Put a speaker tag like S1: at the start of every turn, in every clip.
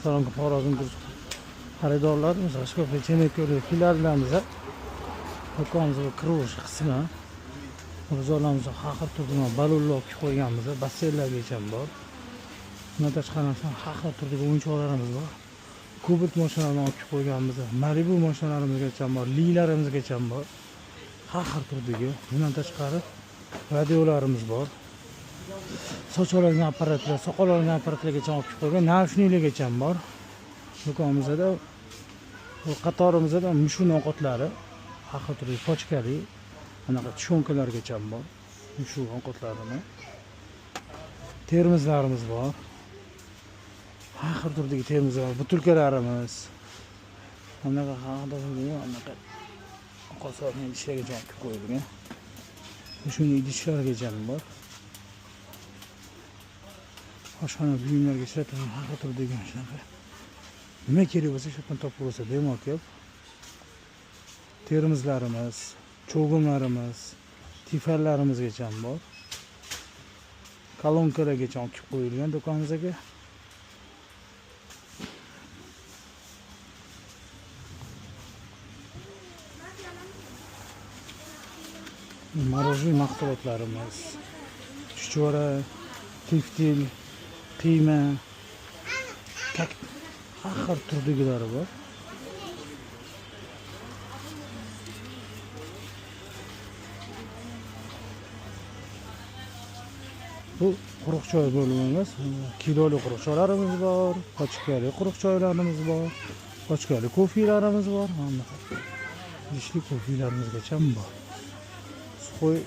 S1: Salonga Xorazm xaridorlarimiz G'ishko'p Chemek yo'li fillarimizda do'konimizga kirish qismi bozorlarimizda har xil turli balonlar olib qo'yganmiz, basseynlargacha bor. Bundan tashqari har xil turdagi o'yinchoqlarimiz bor. Kubik mashinalarni olib qo'yganmiz, Malibu mashinalarimizgacha bor, Lilarimizgacha bor. Har xil turdagi. Bundan tashqari radiolarimiz bor. Soch oladigan apparatlar, soqol oladigan apparatlargacha olib qo'ygan, naushniklargacha bor. Do'konimizda bu qatorimizda mushuk ovqatlari, har xil turdagi pochkali, anaqa tushonkalargacha bor. Mushuk ovqatlarini. Termizlarimiz bor. Har xil turdagi termizlar, butulkalarimiz. Anaqa anaqa qo'saqning idishlarigacha olib qo'yilgan. Mushuk idishlarigacha bor. Oshxona buyumlarga ishlatilgan har xil turdagi shunaqa. Nima kerak bo'lsa shu yerdan topib olsa bemalol kelib. Termizlarimiz, cho'g'imlarimiz, tifallarimiz bor. Kolonkalargacha olib qo'yilgan do'konimizga. Marojniy mahsulotlarimiz, chuchvara, tiftil, qiyma, har xil turdagilari bor. Bu quruq choy bo'limiz, kiloli quruq choylarimiz bor, pochkali quruq choylarimiz bor, pochkali kofilarimiz bor, idishli kofilarimizgacha bor. Suxoy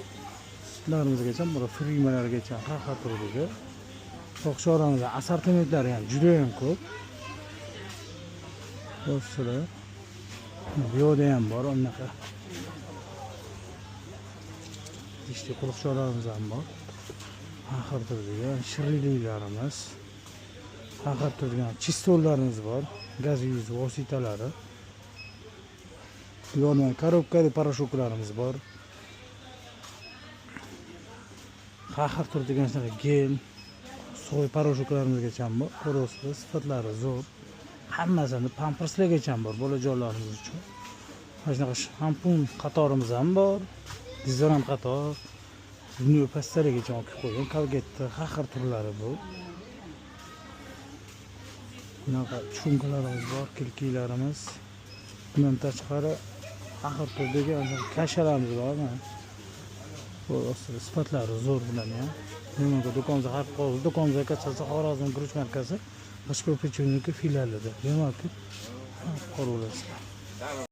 S1: sutlarimizgacha bor, frimalargacha har xil turdagi. Qo'qchoramizda assortimentlari ham juda ham ko'p. Do'stlar, bu yerda ham bor unaqa. İşte quruqcholarimiz ham bor. Har xil turdagi shirinliklarimiz, har xil turdagi chistollarimiz bor, gaz yuz vositalari. Bu yerda korobkali parashoklarimiz bor. Har xil turdagi gel so'y parashoklarimiz bor. Ko'rasiz, sifatlari zo'r. Hammasini pamperslargacha bor bolajonlarimiz uchun. Mana shunaqa shampun qatorimiz ham bor. Dezodorant qator. Dunyo pastalarigacha olib qo'ygan, Colgate har xil turlari bu. Bunaqa chunkalarimiz bor, kilkiylarimiz. Bundan tashqari har xil turdagi kashalarimiz bor. Bu sifatlari zo'r bular ham. Menga do'konimizda har qoldi. Do'konimizga kassasi Xorazm guruch markasi G'ishko'p Chemek filialida. Bemalol qarab olasizlar.